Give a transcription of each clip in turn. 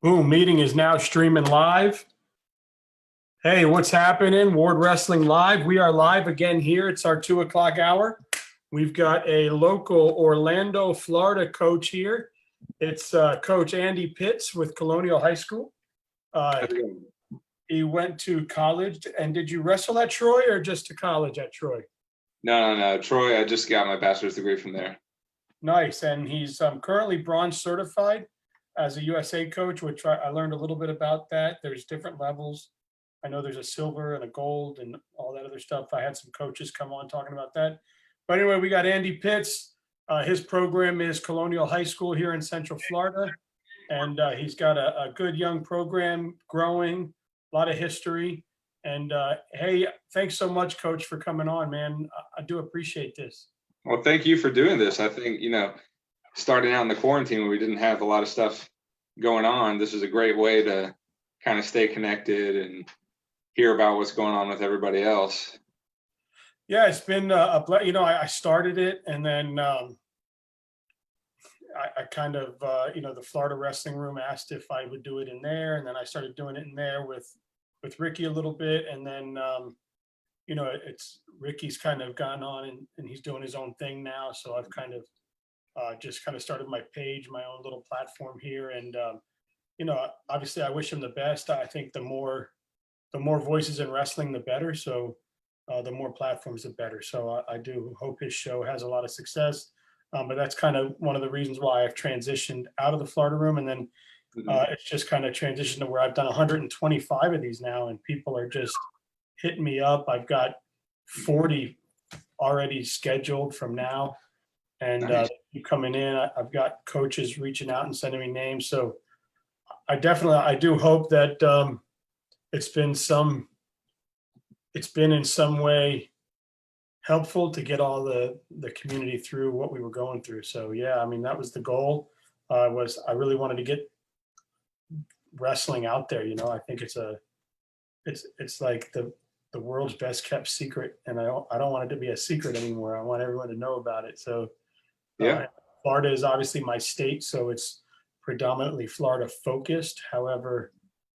Boom, meeting is now streaming live. Hey, what's happening? Ward Wrestling Live. We are live again here. It's our 2 o'clock hour. We've got a local Orlando, Florida coach here. It's Coach Andy Pitts with Colonial High School. He went to college. And did you wrestle at Troy or just to college at Troy? No. Troy, I just got my bachelor's degree from there. Nice. And he's currently bronze certified as a USA coach, which I learned a little bit about that. There's different levels. I know there's a silver and a gold and all that other stuff. I had some coaches come on talking about that. But anyway, we got Andy Pitts. His program is Colonial High School here in Central Florida. And he's got a good young program growing, a lot of history. And hey, thanks so much, Coach, for coming on, man. I do appreciate this. Well, thank you for doing this. I think, starting out in the quarantine when we didn't have a lot of stuff going on, this is a great way to kind of stay connected and hear about what's going on with everybody else. Yeah, it's been I started it, and then I kind of the Florida Wrestling Room asked if I would do it in there, and then I started doing it in there with Ricky a little bit, and then it's Ricky's kind of gone on and he's doing his own thing now, so I've kind of just kind of started my page, my own little platform here. And, obviously I wish him the best. I think the more voices in wrestling, the better. So the more platforms, the better. So I do hope his show has a lot of success. But that's kind of one of the reasons why I've transitioned out of the Florida Room. And then it's just kind of transitioned to where I've done 125 of these now, and people are just hitting me up. I've got 40 already scheduled from now. And Nice. you coming in, I've got coaches reaching out and sending me names. So I do hope that it's been in some way helpful to get all the community through what we were going through. So yeah, I mean, that was the goal. I really wanted to get wrestling out there. I think it's like the world's best kept secret, and I don't want it to be a secret anymore. I want everyone to know about it. So Yeah. Florida is obviously my state, so it's predominantly Florida focused. However,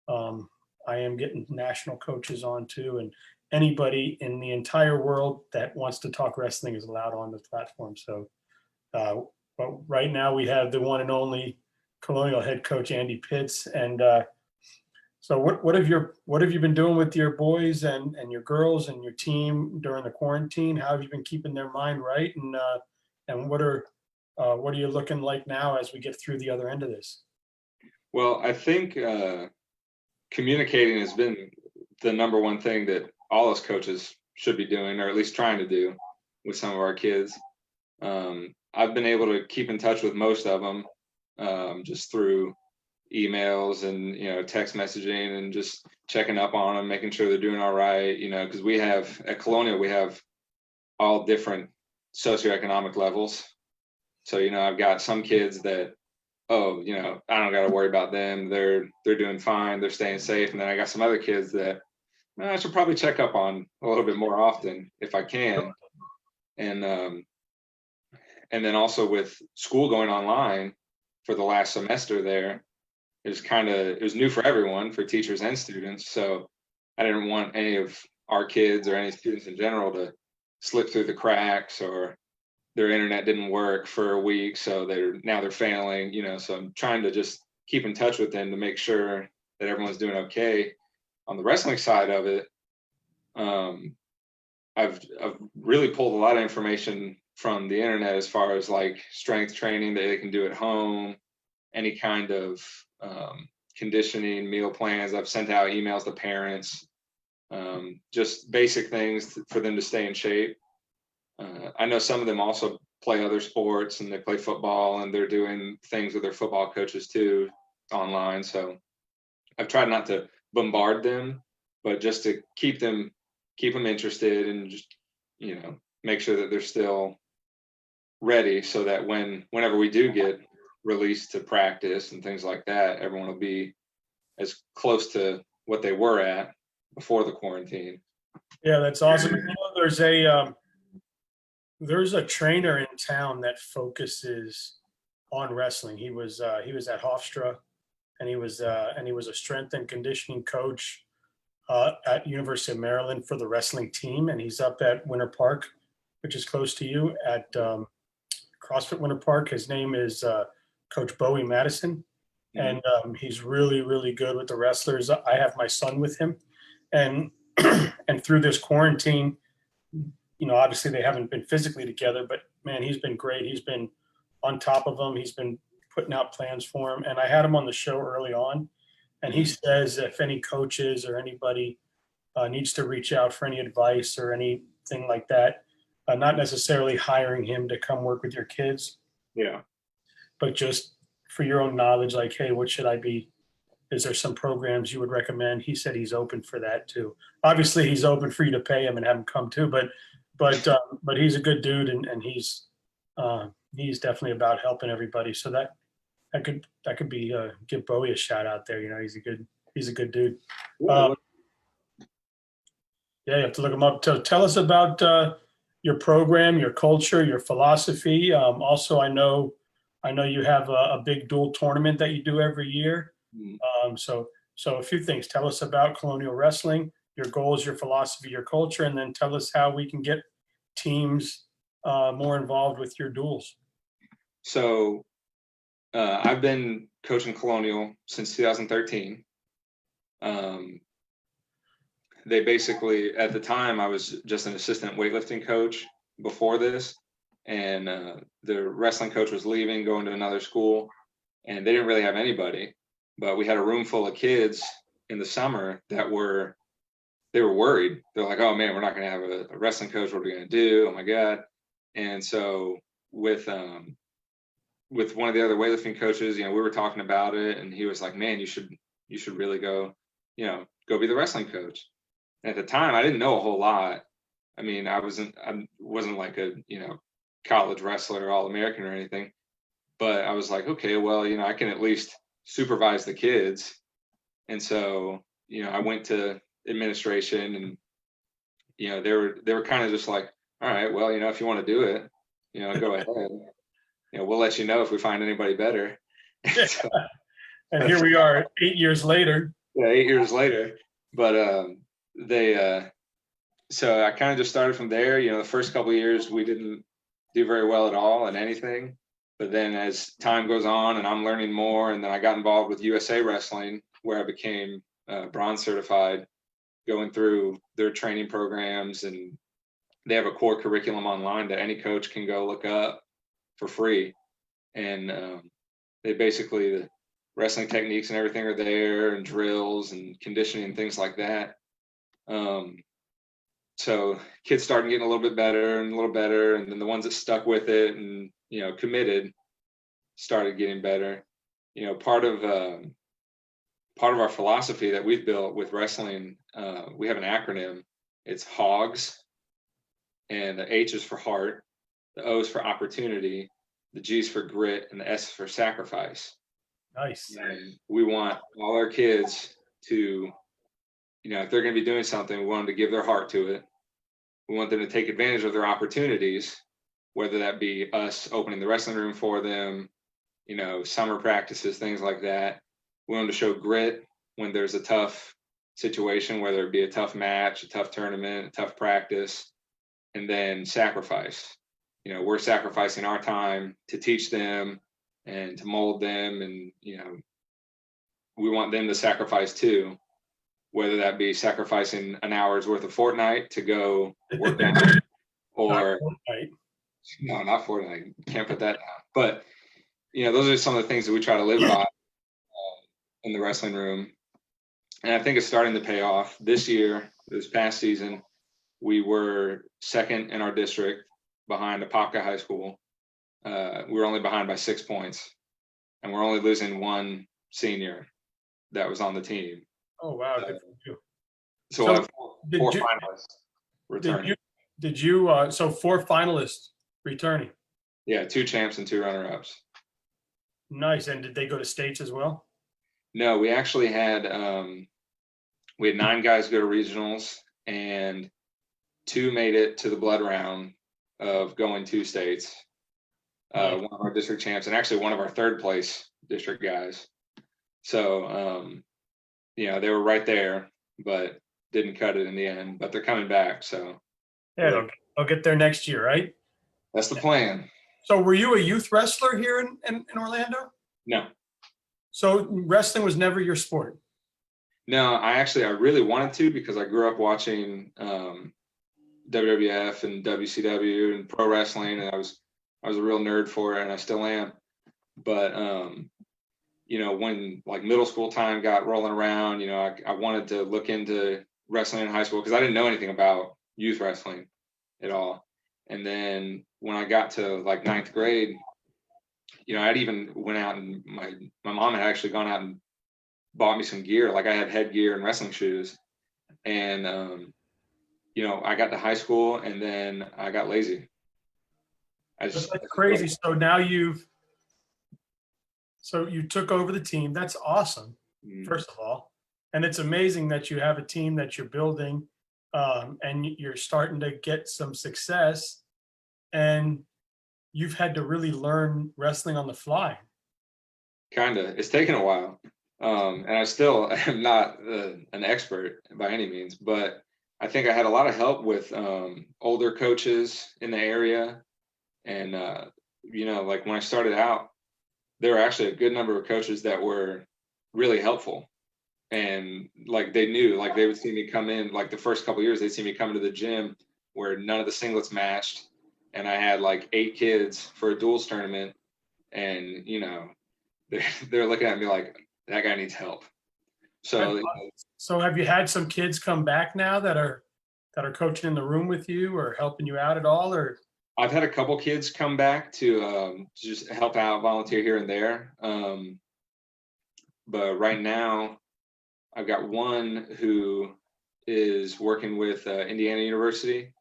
I am getting national coaches on too, and anybody in the entire world that wants to talk wrestling is allowed on the platform. So, but right now we have the one and only Colonial head coach Andy Pitts. And so what have you been doing with your boys and your girls and your team during the quarantine? How have you been keeping their mind right? And what are you looking like now as we get through the other end of this? Well, I think communicating has been the number one thing that all us coaches should be doing, or at least trying to do with some of our kids. I've been able to keep in touch with most of them just through emails and text messaging and just checking up on them, making sure they're doing all right. Because we have at Colonial, we have all different socioeconomic levels. So I've got some kids that I don't got to worry about them. They're doing fine. They're staying safe. And then I got some other kids that I should probably check up on a little bit more often if I can. And then also with school going online for the last semester there, it was new for everyone, for teachers and students. So I didn't want any of our kids or any students in general to slip through the cracks, or their internet didn't work for a week, so they're failing, so I'm trying to just keep in touch with them to make sure that everyone's doing okay. On the wrestling side of it, I've really pulled a lot of information from the internet as far as like strength training that they can do at home, any kind of conditioning, meal plans. I've sent out emails to parents, just basic things for them to stay in shape. I know some of them also play other sports, and they play football, and they're doing things with their football coaches too online. So I've tried not to bombard them, but just to keep them interested, and just make sure that they're still ready, so that whenever we do get released to practice and things like that, everyone will be as close to what they were at before the quarantine. Yeah, that's awesome. There's a trainer in town that focuses on wrestling. He was at Hofstra and he was a strength and conditioning coach at University of Maryland for the wrestling team, and he's up at Winter Park, which is close to you, at CrossFit Winter Park. His name is Coach Bowie Madison, and he's really, really good with the wrestlers. I have my son with him, and and through this quarantine, obviously they haven't been physically together, but man, he's been great. He's been on top of them. He's been putting out plans for him, and I had him on the show early on, and he says if any coaches or anybody needs to reach out for any advice or anything like that, not necessarily hiring him to come work with your kids, but just for your own knowledge, like, hey, what should I be? Is there some programs you would recommend? He said he's open for that too. Obviously, he's open for you to pay him and have him come too, but he's a good dude, and he's definitely about helping everybody. So that could be give Bowie a shout out there. He's a good dude. Yeah, you have to look him up. Tell us about your program, your culture, your philosophy. Also, I know you have a big dual tournament that you do every year. So a few things. Tell us about Colonial Wrestling, your goals, your philosophy, your culture, and then tell us how we can get teams more involved with your duels. So I've been coaching Colonial since 2013. They basically, at the time, I was just an assistant weightlifting coach before this, and the wrestling coach was leaving, going to another school, and they didn't really have anybody. But we had a room full of kids in the summer that were worried. They're like, oh man, we're not going to have a wrestling coach. What are we going to do? Oh my God. And so with one of the other weightlifting coaches, we were talking about it, and he was like, man, you should really go be the wrestling coach. And at the time, I didn't know a whole lot. I mean, I wasn't like a, college wrestler or All-American or anything, but I was like, okay, well, I can at least supervise the kids. And so, I went to administration, and, they were kind of just like, all right, well, if you want to do it, go ahead. We'll let you know if we find anybody better. So, and here we are 8 years later. Yeah, 8 years later. But so I kind of just started from there. The first couple of years we didn't do very well at all in anything. But then as time goes on and I'm learning more, and then I got involved with USA Wrestling, where I became bronze certified, going through their training programs, and they have a core curriculum online that any coach can go look up for free. And they basically, the wrestling techniques and everything are there, and drills and conditioning and things like that. So kids started getting a little bit better and a little better, and then the ones that stuck with it and committed started getting better. Part of our philosophy that we've built with wrestling, we have an acronym. It's HOGS, and the H is for heart, the O is for opportunity, the G is for grit, and the S is for sacrifice. Nice. And we want all our kids to, if they're going to be doing something, we want them to give their heart to it. We want them to take advantage of their opportunities, whether that be us opening the wrestling room for them, summer practices, things like that. We want them to show grit when there's a tough situation, whether it be a tough match, a tough tournament, a tough practice, and then sacrifice. We're sacrificing our time to teach them and to mold them, and we want them to sacrifice too, whether that be sacrificing an hour's worth of Fortnite to go work out, or no, not Fortnite, can't put that down. But those are some of the things that we try to live by in the wrestling room, and I think it's starting to pay off. This past season, we were second in our district behind Apopka High School. We were only behind by 6 points, and we're only losing one senior that was on the team. Oh, wow. Good for you. So we'll have four finalists returning. So 4 finalists returning? Yeah, 2 champs and 2 runner-ups. Nice. And did they go to states as well? No, we actually had 9 guys go to regionals, and 2 made it to the blood round of going to states. One of our district champs, and actually one of our 3rd place district guys. So, they were right there, but didn't cut it in the end. But they're coming back, so Yeah, they'll get there next year, right? that's the plan. So were you a youth wrestler here in Orlando? No, So wrestling was never your sport? no, I really wanted to because I grew up watching WWF and WCW and pro wrestling, and I was a real nerd for it, and I still am. But when like middle school time got rolling around, I wanted to look into wrestling in high school because I didn't know anything about youth wrestling at all. And then when I got to like ninth grade, I'd even went out and my mom had actually gone out and bought me some gear. Like I had headgear and wrestling shoes. And I got to high school and then I got lazy. That's crazy. So now you took over the team. That's awesome, first of all. And it's amazing that you have a team that you're building, and you're starting to get some success. And you've had to really learn wrestling on the fly. Kinda. It's taken a while. And I still am not an expert by any means, but I think I had a lot of help with older coaches in the area. And, like when I started out, there were actually a good number of coaches that were really helpful. And like they knew, like they would see me come in, like the first couple of years, they'd see me come to the gym where none of the singlets matched. And I had like 8 kids for a duels tournament. And, they're looking at me like, that guy needs help. So, So have you had some kids come back now that are coaching in the room with you or helping you out at all? Or I've had a couple kids come back to just help out, volunteer here and there. But right now, I've got one who is working with Indiana University.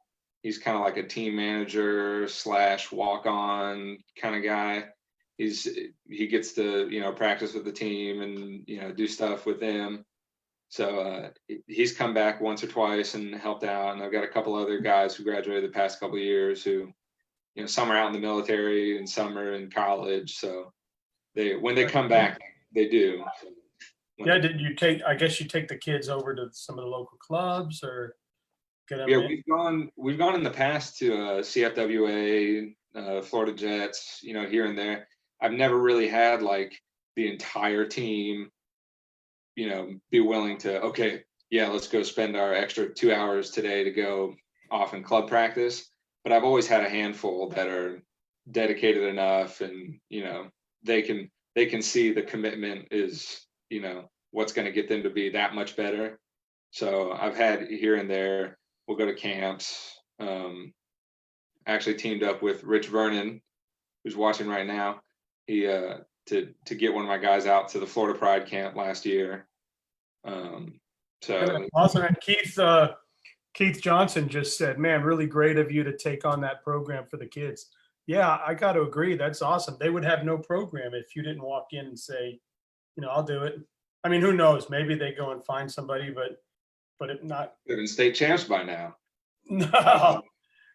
He's kind of like a team manager / walk-on kind of guy. He gets to practice with the team and do stuff with them. So he's come back once or twice and helped out. And I've got a couple other guys who graduated the past couple of years who some are out in the military and some are in college. So when they come back, they do. So yeah, I guess you take the kids over to some of the local clubs or get them yeah, in? we've gone in the past to CFWA, Florida Jets, here and there. I've never really had like the entire team, be willing to, okay, yeah, let's go spend our extra 2 hours today to go off in club practice. But I've always had a handful that are dedicated enough and, they can see the commitment is, what's going to get them to be that much better. So I've had here and there, we'll go to camps. Actually teamed up with Rich Vernon, who's watching right now. He to get one of my guys out to the Florida Pride camp last year. So awesome. And Keith Johnson just said, man, really great of you to take on that program for the kids. Yeah, I got to agree. That's awesome. They would have no program if you didn't walk in and say, I'll do it. I mean, who knows? Maybe they go and find somebody, but if not, they've been state champs by now. No.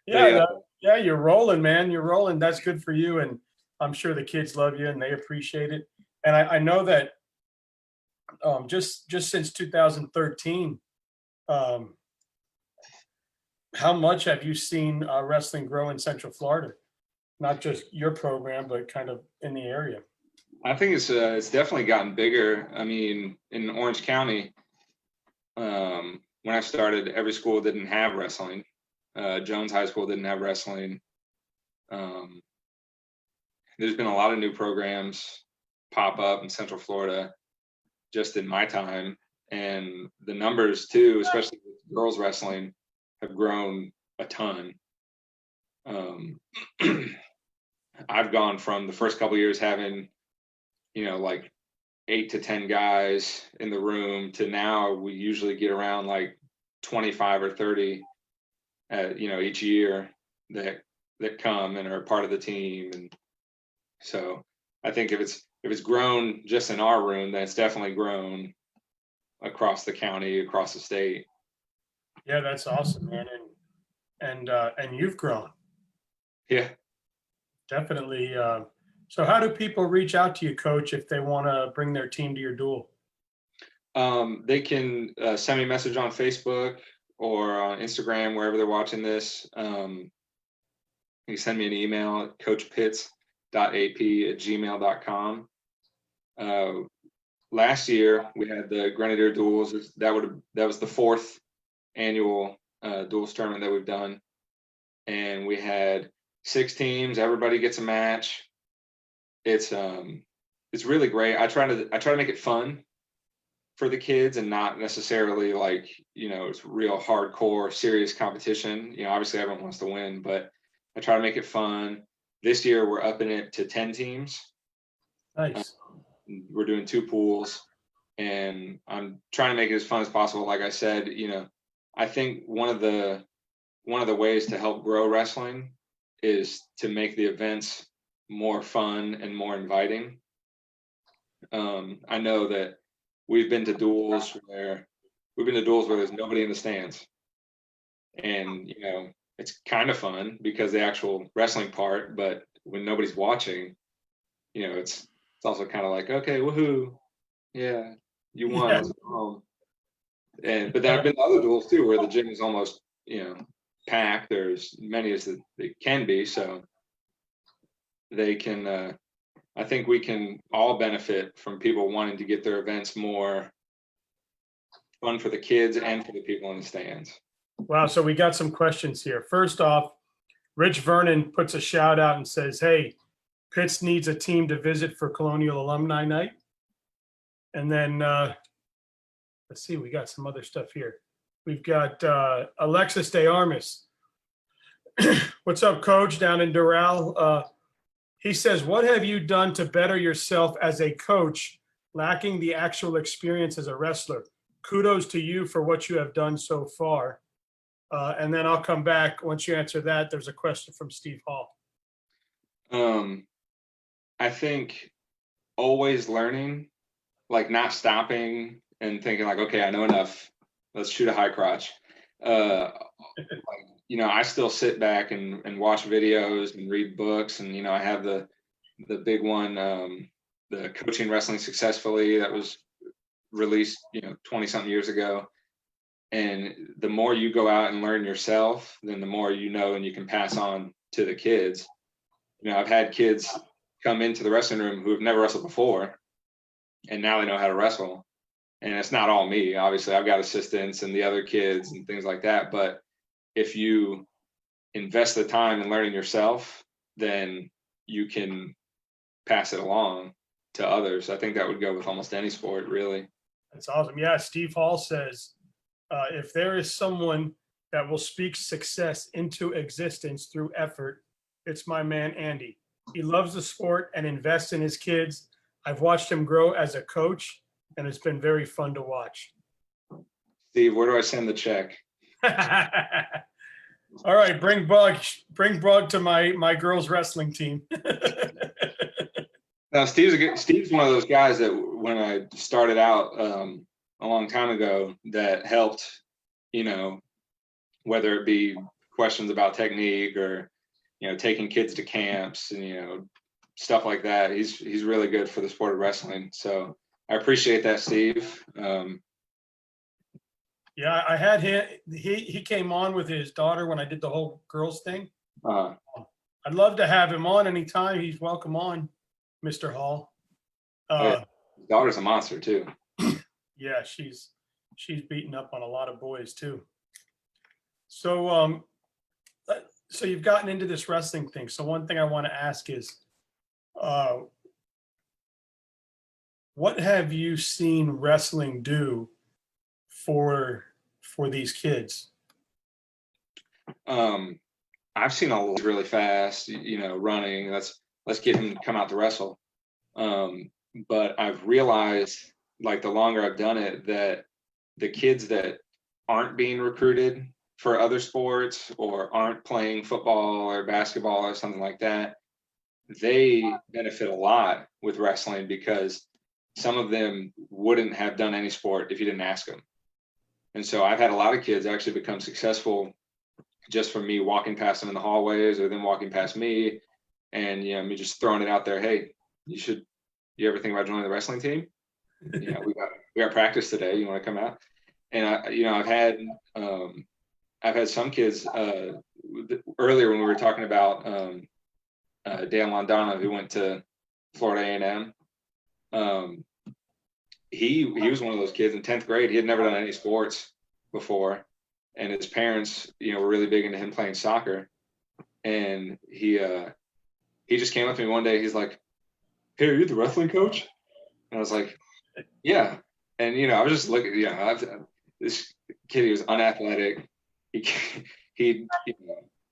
Yeah, yeah, you're rolling, man. You're rolling. That's good for you. And I'm sure the kids love you and they appreciate it. And I know that just since 2013, how much have you seen wrestling grow in Central Florida? Not just your program, but kind of in the area. I think it's definitely gotten bigger. I mean, in Orange County, when I started, every school didn't have wrestling. Jones High School didn't have wrestling. There's been a lot of new programs pop up in Central Florida just in my time. And the numbers too, especially with girls wrestling, have grown a ton. I've gone from the first couple of years having, like 8 to 10 guys in the room to now we usually get around like 25 or 30 each year that come and are part of the team. And so I think if it's grown just in our room, then it's definitely grown across the county, across the state. Yeah, that's awesome, man. And you've grown. Yeah, Definitely. So how do people reach out to you, Coach, if they want to bring their team to your duel? They can send me a message on Facebook or on Instagram, wherever they're watching this. You can send me an email at coachpitts.ap@gmail.com. Last year we had the Grenadier Duels. That was the 4th annual duels tournament that we've done, and we had 6 teams. Everybody gets a match. It's really great. I try to make it fun for the kids and not necessarily like, it's real hardcore serious competition. Obviously everyone wants to win, but I try to make it fun. This year we're upping it to 10 teams. Nice. We're doing 2 pools, and I'm trying to make it as fun as possible. Like I said, I think one of the ways to help grow wrestling is to make the events more fun and more inviting. I know that we've been to duels where there's nobody in the stands, and it's kind of fun because the actual wrestling part, but when nobody's watching, it's also kind of like, okay, woohoo, yeah, you won, Yeah. let's go home. But there have been other duels too where the gym is almost packed. There's many as they can be, so they can. I think we can all benefit from people wanting to get their events more fun for the kids and for the people in the stands. Wow. So we got some questions here. First off, Rich Vernon puts a shout out and says, hey, Pitts needs a team to visit for Colonial Alumni Night. And then let's see, we got some other stuff here. We've got Alexis De Armas. What's up, Coach, down in Doral? He says, what have you done to better yourself as a coach, lacking the actual experience as a wrestler? Kudos to you for what you have done so far. And then I'll come back. Once you answer that, there's a question from Steve Hall. I think always learning, like not stopping and thinking like, okay, I know enough. Let's shoot a high crotch. I still sit back and watch videos and read books, and I have the big one, the Coaching Wrestling Successfully, that was released 20 something years ago. And the more you go out and learn yourself, then the more and you can pass on to the kids. I've had kids come into the wrestling room who have never wrestled before, and now they know how to wrestle. And it's not all me. Obviously, I've got assistants and the other kids and things like that. But if you invest the time in learning yourself, then you can pass it along to others. I think that would go with almost any sport, really. That's awesome. Yeah, Steve Hall says, if there is someone that will speak success into existence through effort, it's my man, Andy. He loves the sport and invests in his kids. I've watched him grow as a coach, and it's been very fun to watch. Steve, where do I send the check? All right, bring Bug to my girls wrestling team. Now, Steve's one of those guys that when I started out a long time ago, that helped, whether it be questions about technique or, taking kids to camps and, stuff like that. He's really good for the sport of wrestling. So I appreciate that, Steve. Yeah, I had him. He came on with his daughter when I did the whole girls thing. I'd love to have him on anytime. He's welcome on, Mr. Hall. His daughter's a monster too. Yeah, she's beaten up on a lot of boys too. So so you've gotten into this wrestling thing. So one thing I want to ask is, what have you seen wrestling do for these kids? I've seen a lot really fast, running. Let's get him to come out to wrestle. But I've realized, like, the longer I've done it, that the kids that aren't being recruited for other sports or aren't playing football or basketball or something like that, they benefit a lot with wrestling because some of them wouldn't have done any sport if you didn't ask them. And so I've had a lot of kids actually become successful just from me walking past them in the hallways or them walking past me and me just throwing it out there. Hey, you ever think about joining the wrestling team? We got practice today. You want to come out? And I've had some kids earlier when we were talking about Dan Londano, who went to Florida A&M. He was one of those kids in 10th grade. He had never done any sports before, and his parents, were really big into him playing soccer. And he just came up to me one day. He's like, "Hey, are you the wrestling coach?" And I was like, "Yeah." And I was just looking. This kid, he was unathletic. He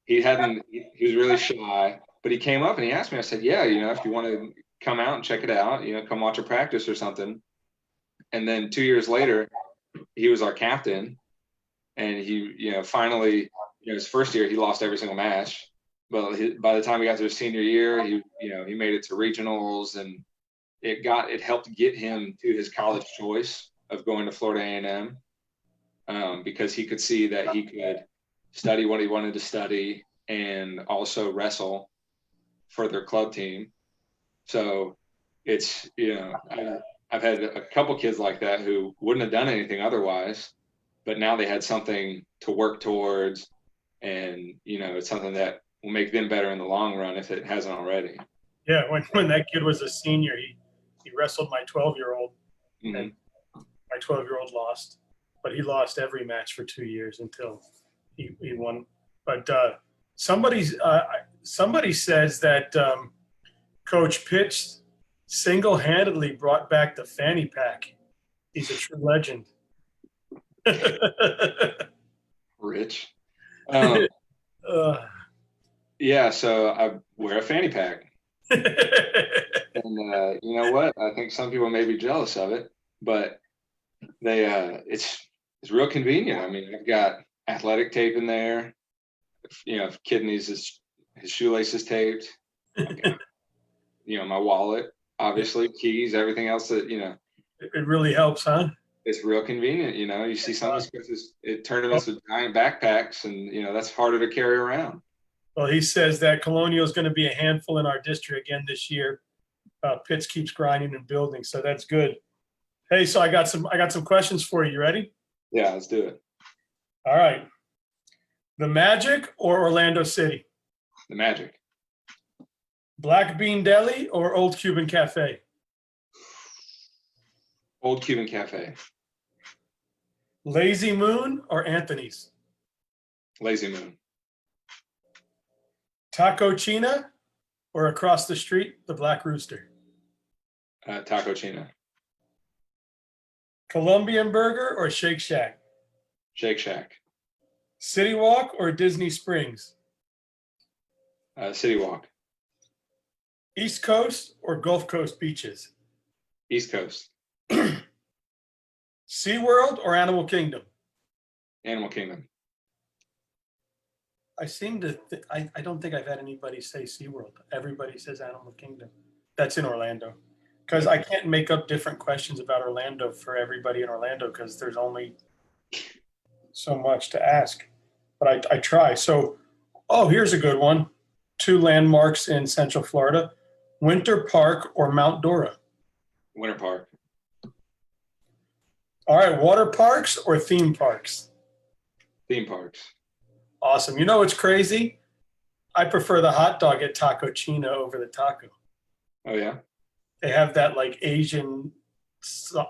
was really shy, but he came up and he asked me. I said, "Yeah, if you want to come out and check it out, come watch a practice or something." And then 2 years later, he was our captain, and he, finally, his first year he lost every single match, but by the time he got to his senior year, he made it to regionals, and it helped get him to his college choice of going to Florida A&M, because he could see that he could study what he wanted to study and also wrestle for their club team. So it's, I've had a couple kids like that who wouldn't have done anything otherwise, but now they had something to work towards, and it's something that will make them better in the long run if it hasn't already. Yeah, when that kid was a senior, he wrestled my 12-year-old, Mm-hmm. and my 12-year-old lost, but he lost every match for 2 years until he won. But somebody says that Coach Pitts single-handedly brought back the fanny pack. He's a true legend. Rich. Uh, Yeah, so I wear a fanny pack. And you know what? I think some people may be jealous of it, but it's real convenient. I mean, I've got athletic tape in there. If kid needs his shoelaces taped. I've got, my wallet, obviously, keys, everything else that it really helps, huh? It's real convenient. You see some of these coaches at tournaments with giant backpacks, and that's harder to carry around. Well, he says that Colonial is going to be a handful in our district again this year. Pitts keeps grinding and building, so that's good. Hey, so I got some questions for you. You ready? Yeah, let's do it. All right. The Magic or Orlando City? The Magic. Black Bean Deli or Old Cuban Cafe? Old Cuban Cafe. Lazy Moon or Anthony's? Lazy Moon. Taco China or across the street, the Black Rooster? Taco China. Colombian Burger or Shake Shack? Shake Shack. City Walk or Disney Springs? City Walk. East Coast or Gulf Coast beaches? East Coast. SeaWorld or Animal Kingdom? Animal Kingdom. I seem to, I don't think I've had anybody say SeaWorld. Everybody says Animal Kingdom. That's in Orlando. Because I can't make up different questions about Orlando for everybody in Orlando because there's only so much to ask. But I try. So, here's a good one. 2 landmarks in Central Florida. Winter Park or Mount Dora? Winter Park. All right, water parks or theme parks? Theme parks. Awesome. It's crazy? I prefer the hot dog at Taco China over the taco. Oh, yeah? They have that like Asian,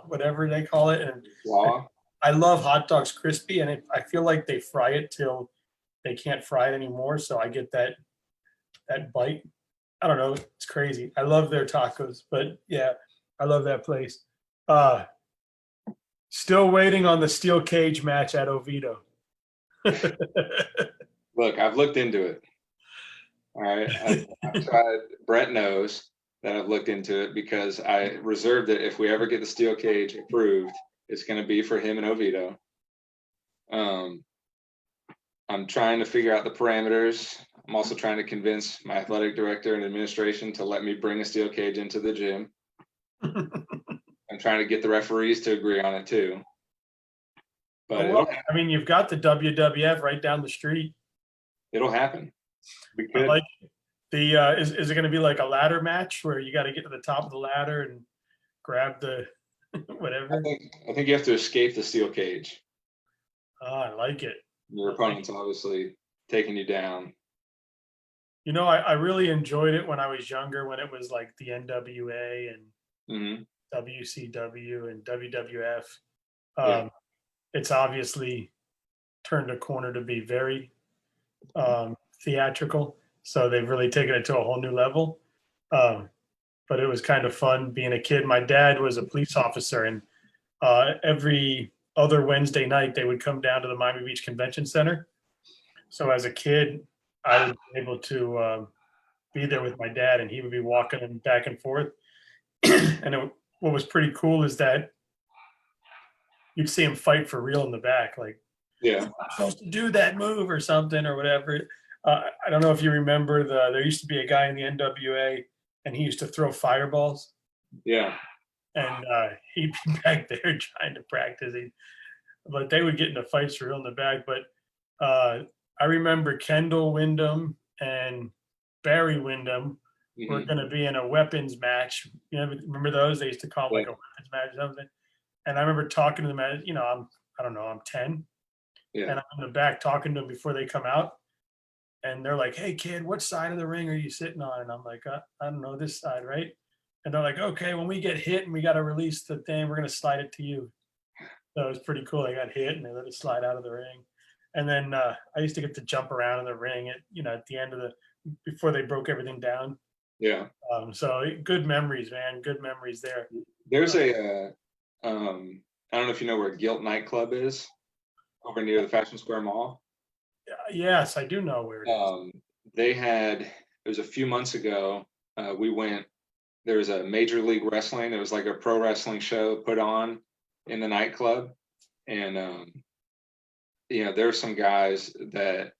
whatever they call it. And Wow. I love hot dogs crispy, and I feel like they fry it till they can't fry it anymore. So I get that bite. I don't know. It's crazy. I love their tacos, but yeah, I love that place. Still waiting on the steel cage match at Oviedo. Look, I've looked into it. All right. I've tried. Brett knows that I've looked into it because I reserved it. If we ever get the steel cage approved, it's going to be for him and Oviedo. I'm trying to figure out the parameters. I'm also trying to convince my athletic director and administration to let me bring a steel cage into the gym. I'm trying to get the referees to agree on it too. But you've got the WWF right down the street. It'll happen. I like Is it going to be like a ladder match where you got to get to the top of the ladder and grab the I whatever? think you have to escape the steel cage. Oh, I like it. Your opponent's obviously taking you down. You know, I really enjoyed it when I was younger, when it was like the NWA and Hmm. WCW and WWF. Yeah. It's obviously turned a corner to be very theatrical. So they've really taken it to a whole new level. Um, but it was kind of fun being a kid. My dad was a police officer, and every other Wednesday night they would come down to the Miami Beach Convention Center. So as a kid, I would be able to be there with my dad, and he would be walking them back and forth. What was pretty cool is that you'd see him fight for real in the back, like Yeah. supposed to do that move or something or whatever. I don't know if you remember there used to be a guy in the NWA, and he used to throw fireballs, Yeah. and he'd be back there trying to practice. But they would get into fights for real in the back. But I remember Kendall Windham and Barry Windham were Hmm. going to be in a weapons match. You know, remember those? They used to call them like Yeah. a weapons match or something. And I remember talking to them as, you know, I don't know, I'm 10, Yeah. and I'm in the back talking to them before they come out. And they're like, "Hey kid, what side of the ring are you sitting on?" And I'm like, I don't know, this side, right? And they're like, "Okay, when we get hit and we got to release the thing, we're going to slide it to you." So it was pretty cool. They got hit and they let it slide out of the ring. And then I used to get to jump around in the ring at the end of before they broke everything down. Yeah. So good memories, man. Good memories there. There's I don't know if you know where Gilt nightclub is, over near the Fashion Square Mall. Yes, I do know where it is. They had, it was a few months ago, we went, there was a Major League Wrestling. It was like a pro wrestling show put on in the nightclub. And, there were some guys that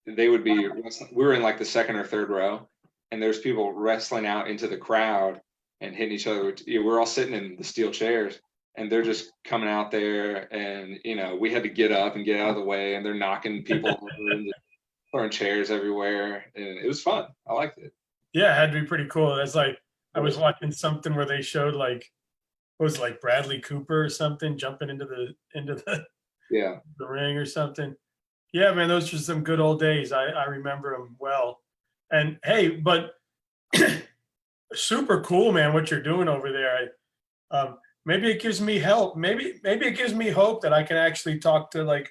they would be wrestling. We were in like the second or third row, and there's people wrestling out into the crowd and hitting each other. We're all sitting in the steel chairs, and they're just coming out there, and we had to get up and get out of the way, and they're knocking people over and throwing chairs everywhere, and it was fun. I liked it. Yeah, it had to be pretty cool. That's like I was watching something where they showed like what was it, like Bradley Cooper or something jumping into Yeah. the ring or something. Yeah, man, those were some good old days. I remember them well. And hey, but super cool, man, what you're doing over there. Maybe it gives me help. Maybe it gives me hope that I can actually talk to like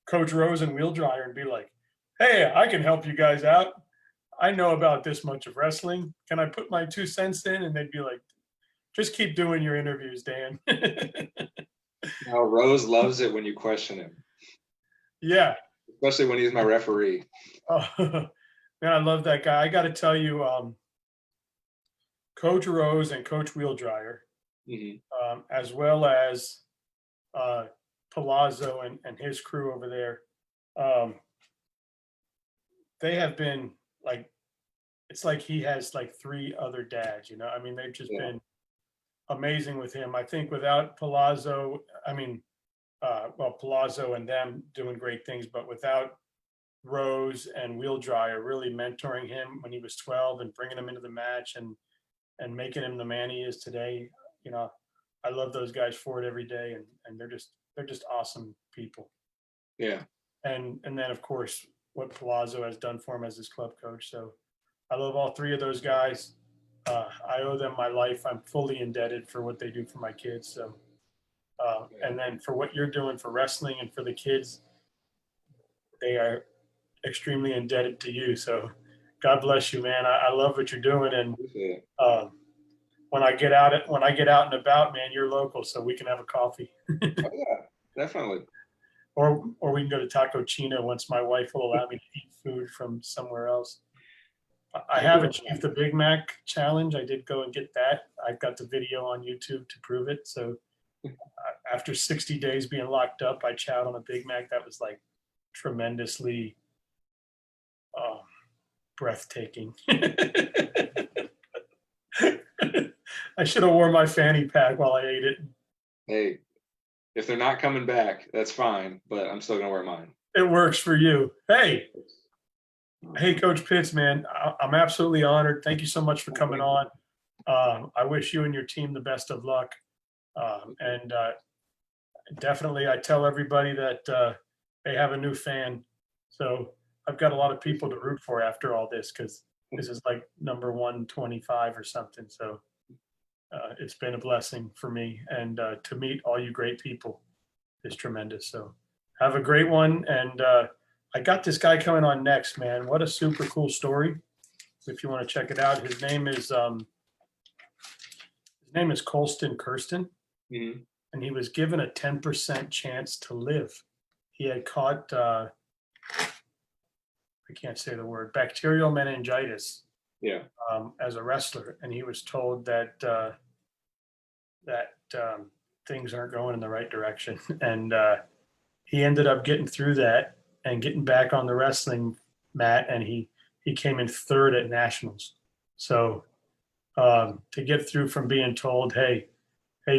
Coach Rose and Wheel Dryer and be like, "Hey, I can help you guys out. I know about this much of wrestling. Can I put my 2 cents in?" And they'd be like, "Just keep doing your interviews, Dan." Now Rose loves it when you question him, Yeah. especially when he's my referee. Oh, man, I love that guy. I got to tell you, Coach Rose and Coach Wheel Dryer, Hmm. as well as Palazzo and his crew over there, um, they have been like, it's like he has like three other dads, you know? I mean, they've just Yeah. been amazing with him. I think without Palazzo, Palazzo and them doing great things, but without Rose and Wheel Dryer really mentoring him when he was 12 and bringing him into the match and making him the man he is today, you know, I love those guys for it every day, and they're just awesome people. Yeah. And then of course what Palazzo has done for him as his club coach. So I love all three of those guys. I owe them my life. I'm fully indebted for what they do for my kids. So and then for what you're doing for wrestling and for the kids, they are extremely indebted to you. So God bless you, man. I love what you're doing, and Appreciate it. when I get out and about, man, you're local, so we can have a coffee, Oh yeah, definitely. or we can go to Taco Chino once my wife will allow me to eat food from somewhere else. I have achieved the Big Mac challenge. I did go and get that. I've got the video on YouTube to prove it. So after 60 days being locked up, I chowed on a Big Mac. That was like tremendously um, breathtaking. I should have worn my fanny pack while I ate it. Hey, if they're not coming back, that's fine, but I'm still gonna wear mine. It works for you. Hey, Hey, Coach Pitts, man, I'm absolutely honored. Thank you so much for coming on. I wish you and your team the best of luck. And definitely, I tell everybody that they have a new fan. So I've got a lot of people to root for after all this because this is like number 125 or something. So it's been a blessing for me. And to meet all you great people is tremendous. So have a great one. And I got this guy coming on next, man. What a super cool story. If you want to check it out, his name is Colston Kirsten, Mhm. and he was given a 10% chance to live. He had caught I can't say the word, bacterial meningitis Yeah. as a wrestler, and he was told that things aren't going in the right direction, and he ended up getting through that and getting back on the wrestling mat, and he came in third at nationals. So to get through from being told, hey,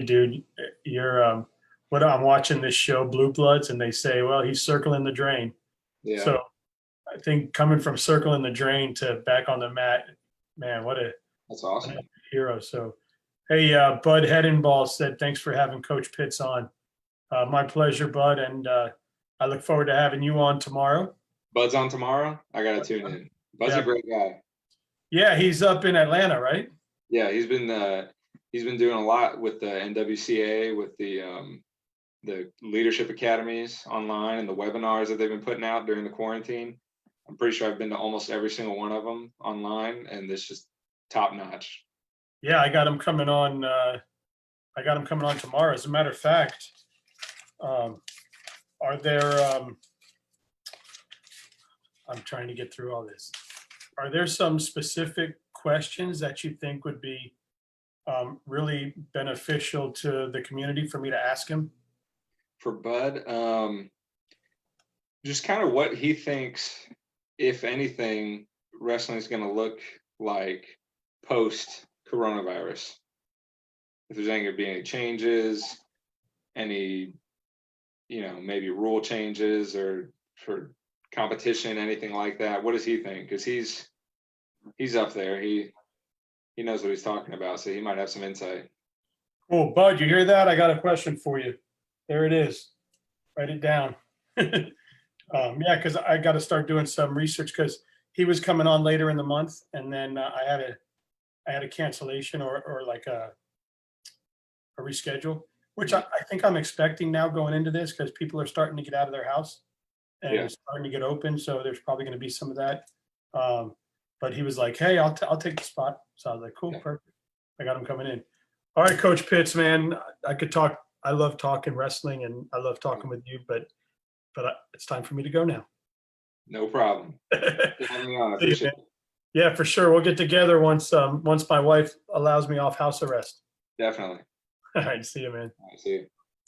dude, you're what I'm watching this show, Blue Bloods, and they say, well, he's circling the drain. Yeah. So I think coming from circling the drain to back on the mat, man, That's awesome. hero. So, hey, Bud Headenball said, thanks for having Coach Pitts on. My pleasure, Bud. And I look forward to having you on tomorrow. Bud's on tomorrow. I gotta tune in. Bud's Yeah. a great guy. Yeah, he's up in Atlanta, right? Yeah, he's been doing a lot with the NWCA, with the leadership academies online and the webinars that they've been putting out during the quarantine. I'm pretty sure I've been to almost every single one of them online, and it's just top notch. Yeah, I got him coming on. I got him coming on tomorrow. As a matter of fact, are there? I'm trying to get through all this. Are there some specific questions that you think would be really beneficial to the community for me to ask him? For Bud, just kind of what he thinks, if anything, wrestling is going to look like post coronavirus. If there's going to be any changes, any, maybe rule changes or for competition, anything like that. What does he think? Because he's up there. He knows what he's talking about, so he might have some insight. Cool, Bud. You hear that? I got a question for you. There it is. Write it down. Yeah, because I got to start doing some research because he was coming on later in the month, and then I had a cancellation or like a reschedule, which I think I'm expecting now going into this because people are starting to get out of their house and Yeah. it's starting to get open. So there's probably going to be some of that. But he was like, hey, I'll take the spot. So I was like, cool, Yeah. perfect. I got him coming in. All right, Coach Pitts, man, I could talk. I love talking wrestling and I love talking with you, but it's time for me to go now. No problem. Having me on, I See you, appreciate man. it. Yeah, for sure. We'll get together once my wife allows me off house arrest. Definitely. All right, see you, man. All right, see you.